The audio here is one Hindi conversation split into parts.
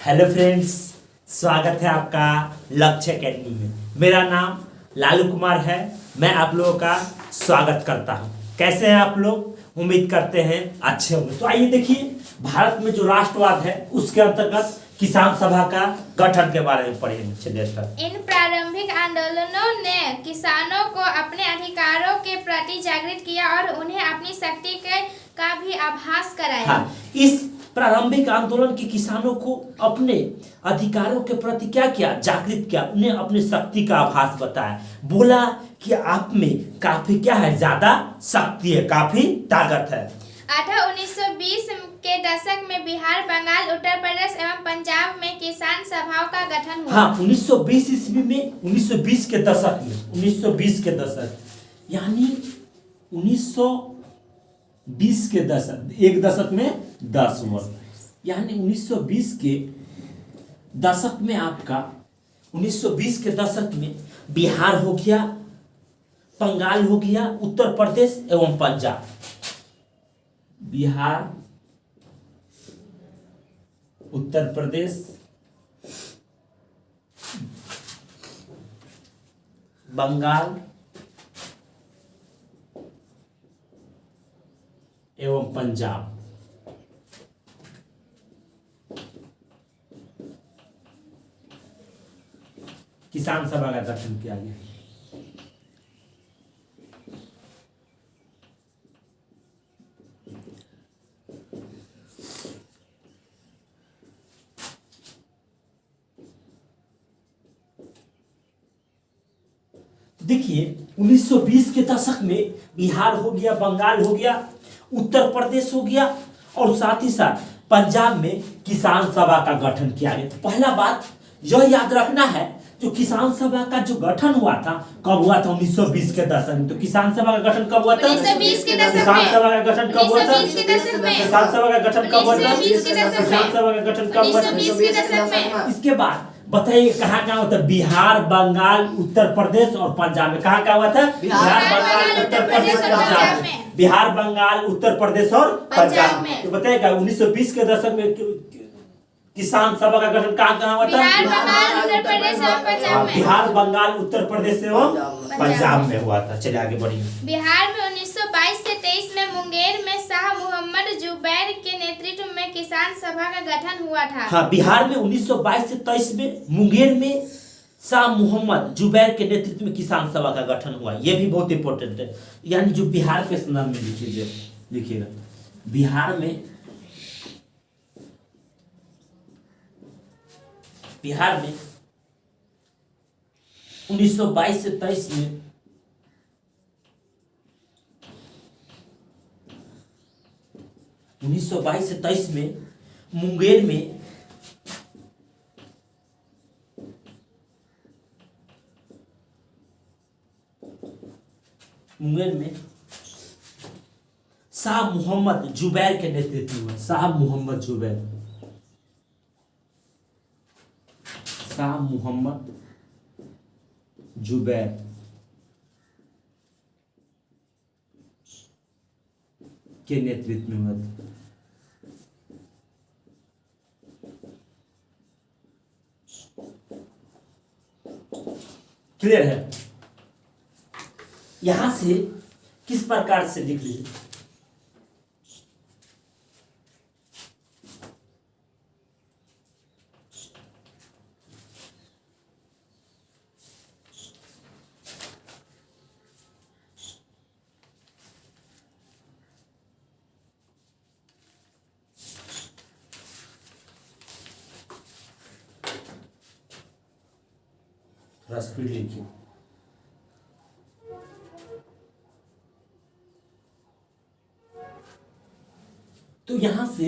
हेलो फ्रेंड्स, स्वागत है आपका लक्ष्य एकेडमी में। मेरा नाम लालू कुमार है। मैं आप लोगों का स्वागत करता हूं। कैसे हैं आप लोग? उम्मीद करते हैं अच्छे होंगे। तो आइए देखिए, भारत में जो राष्ट्रवाद है उसके अंतर्गत किसान सभा का गठन के बारे में पढ़ेंगे। चलिए इन प्रारंभिक आंदोलनों ने किसानों को अपने अधिकारों के प्रति जागृत किया और उन्हें अपनी शक्ति का भी आभास कराया। हाँ, इस प्रारंभिक आंदोलन के किसानों को अपने अधिकारों के प्रति क्या किया? जागृत किया। उन्हें अपनी शक्ति का आभास बताया। बोला कि आप में काफी क्या है? ज्यादा शक्ति है, काफी ताकत है। 1920 के दशक में बिहार, बंगाल, उत्तर प्रदेश एवं पंजाब में किसान सभाओं का गठन हुआ। हाँ, 1920 ईस्वी में, 1920 के दशक में, 1920 के दशक यानी 1920 के दशक, एक दशक में 10 वर्ष, यानी 1920 के दशक में आपका 1920 के दशक में बिहार हो गया, बंगाल हो गया, उत्तर प्रदेश एवं पंजाब। बिहार, उत्तर प्रदेश, बंगाल एवं पंजाब किसान सभा का गठन किया गया। देखिए, 1920 के दशक में बिहार हो गया, बंगाल हो गया, उत्तर प्रदेश हो गया और साथ ही साथ पंजाब में किसान सभा का गठन किया गया। तो पहला बात यह याद रखना है, जो किसान सभा का जो गठन हुआ था, कब हुआ था? 1920 के दशक में। तो किसान सभा का गठन कब हुआ था? 1920 के दशक में। किसान सभा का गठन कब हुआ था? 1920 के दशक में। किसान सभा का गठन कब हुआ था? 1920 के दशक में। किसान सभा का गठन कब हुआ था? 1920 के दशक में। इसके बाद बताइए कहाँ कहाँ होता है? बिहार, बंगाल, उत्तर प्रदेश और पंजाब में। कहाँ कहाँ हुआ था? बिहार, बंगाल, उत्तर प्रदेश और पंजाब में। बिहार, बंगाल, उत्तर प्रदेश और पंजाब में। तो बताइएगा 1920 के दशक में किसान सभा का गठन कहाँ कहाँ हुआ था? बिहार, बंगाल, उत्तर प्रदेश और पंजाब में। बिहार, बंगाल, उत्तर प्रदेश एवं पंजाब में हुआ था। चलिए आगे बढ़िए। बिहार में 1922 से 23 में मुंगेर में शाह मोहम्मद जुबैर के नेतृत्व में किसान सभा का गठन हुआ था। हाँ, बिहार में 1922 से 23 में मुंगेर में शाह मोहम्मद जुबैर के नेतृत्व में किसान सभा का गठन हुआ। यह भी बहुत इंपॉर्टेंट है, यानी जो बिहार के संदर्भ में लिखिएगा। बिहार में 1922 से 23 में मुंगेर में शाह मोहम्मद जुबैर के नेतृत्व में, शाह मोहम्मद जुबैर के नेतृत्व में हुआ था। क्लियर है? यहां से किस प्रकार से लिख लीजिए। थोड़ा स्पीड लिखिए। तो यहां से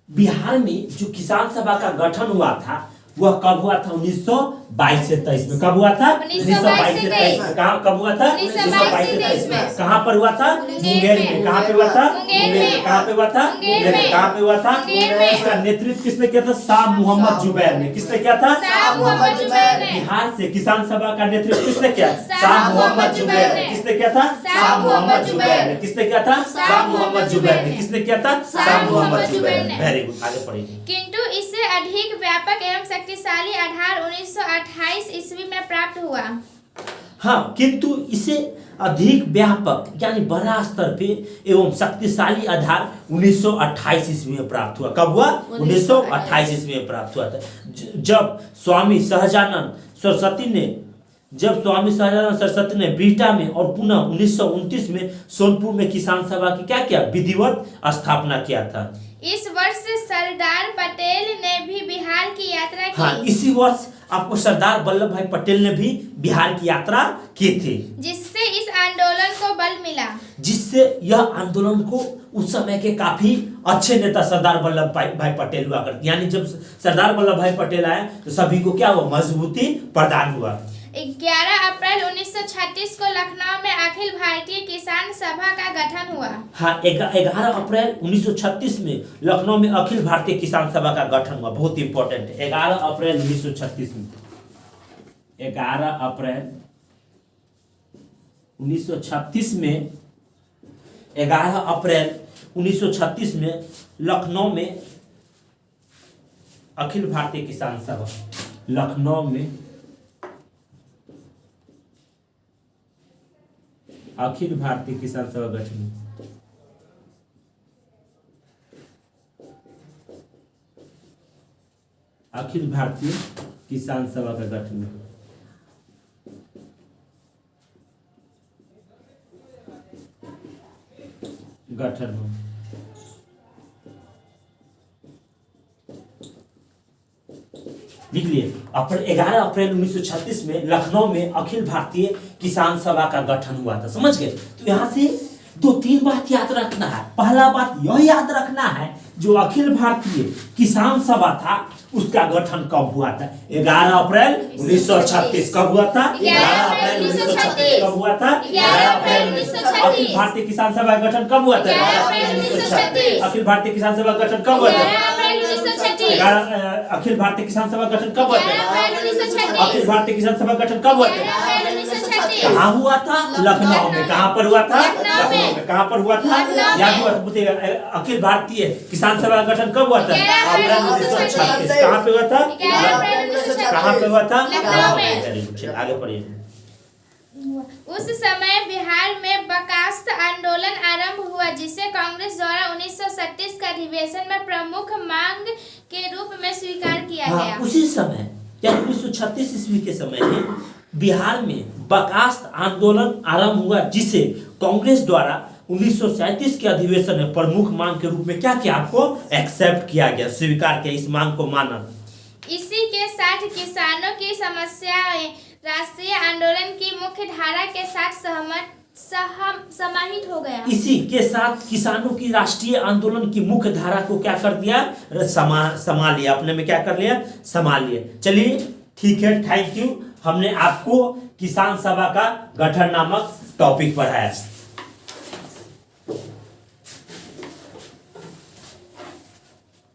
बिहार में जो किसान सभा का गठन हुआ था वह कब हुआ था? 1922 से 23 में। कब हुआ था? 1922 से 23 में। कब हुआ था? 1922 से 23 में। कहाँ पर हुआ था? मुंगेर में। कहाँ पे हुआ था? मुंगेर में। कहाँ पे हुआ था? मुंगेर में। कहाँ पे हुआ था? इसका नेतृत्व किसने किया था? शाह मोहम्मद जुबैर ने। किसने किया था? शाह मोहम्मद जुबैर ने। बिहार से किसान सभा का नेतृत्व किसने किया? शाह मोहम्मद जुबैर ने। किसने किया था? शाह मोहम्मद जुबैर ने। किसने किया था? शाह मोहम्मद जुबैर ने। किसने किया था? शाह मोहम्मद जुबैर ने। वेरी गुड, आगे पढ़िए। किंतु इसे अधिक व्यापक एवं शक्तिशाली आधार 1928 ईस्वी में प्राप्त हुआ। हाँ, किंतु इसे अधिक व्यापक यानी बड़ा स्तर पे एवं शक्तिशाली आधार 1928 ईस्वी में प्राप्त हुआ। कब हुआ? 1928 ईस्वी में प्राप्त हुआ था, जब स्वामी सहजानंद सरस्वती ने बिहटा में और पुनः 1929 में सोनपुर में किसान सभा की क्या किया? विधिवत स्थापना किया था। इस वर्ष सरदार पटेल ने भी बिहार की यात्रा की। हाँ, इसी वर्ष आपको सरदार वल्लभ भाई पटेल ने भी बिहार की यात्रा की थी, जिससे इस आंदोलन को बल मिला। जिससे यह आंदोलन को उस समय के काफी अच्छे नेता सरदार वल्लभ भाई पटेल हुआ करते, यानी जब सरदार वल्लभ भाई पटेल आए तो सभी को क्या हुआ? मजबूती प्रदान हुआ। 11 अप्रैल 1936 को लखनऊ में अखिल भारतीय किसान सभा का गठन हुआ। हाँ, 11 अप्रैल 1936 में लखनऊ में अखिल भारतीय किसान सभा का गठन हुआ। बहुत इंपॉर्टेंट है, 11 अप्रैल 1936 में 11 अप्रैल 1936 में 11 अप्रैल 1936 में लखनऊ में अखिल भारतीय किसान सभा, लखनऊ में अखिल भारतीय किसान सभा गठन, अखिल भारतीय किसान सभा का गठन हो। लिख लिए 11 अप्रैल 1936 में लखनऊ में अखिल भारतीय किसान सभा का गठन हुआ था। समझ गए? तो यहाँ से 2-3 बात याद रखना है। पहला बात यह याद रखना है, जो अखिल भारतीय किसान सभा था उसका गठन कब हुआ था? 11 अप्रैल 1936। कब हुआ था? 11 अप्रैल 1936। कब हुआ था? 11 अप्रैल 1936। अखिल भारतीय किसान सभा का गठन कब हुआ था? 11 अप्रैल 1936। अखिल भारतीय किसान सभा का गठन कब हुआ था? 11 अप्रैल 1936। अखिल भारतीय किसान सभा का गठन कब हुआ था? 11 अप्रैल 1936। अखिल भारतीय किसान सभा का गठन कब हुआ था? 11 अप्रैल 1936। कहाँ हुआ था? लखनऊ में। कहाँ पर हुआ था? लखनऊ में। कहाँ पर हुआ था? याद हुआ था? अखिल भारतीय किसान सभा का गठन कब हुआ था? 11 अप्रैल 1936। कहाँ पे हुआ था? 11 अप्रैल 1936। कहाँ पे हुआ था? लखनऊ में। आगे पढ़िए। उस समय बिहार में बर्खास्त आंदोलन आरंभ हुआ, जिसे कांग्रेस द्वारा 1937 का अधिवेशन में प्रमुख मांग के रूप में स्वीकार किया गया। उसी समय यानी 1936 ईस्वी के समय में बिहार में बर्खास्त आंदोलन आरंभ हुआ, जिसे कांग्रेस द्वारा 1937 के अधिवेशन में प्रमुख मांग के रूप में क्या किया? आपको एक्सेप्ट किया गया, स्वीकार किया, इस मांग को माना। इसी के साथ किसानों की समस्याएं राष्ट्रीय आंदोलन की मुख्य धारा के साथ समाहित हो गया। इसी के साथ किसानों की राष्ट्रीय आंदोलन की मुख्य धारा को क्या कर दिया? समा लिया, अपने में क्या कर लिया? समा लिया। चलिए ठीक है, थैंक यू। हमने आपको किसान सभा का गठन नामक टॉपिक पढ़ाया।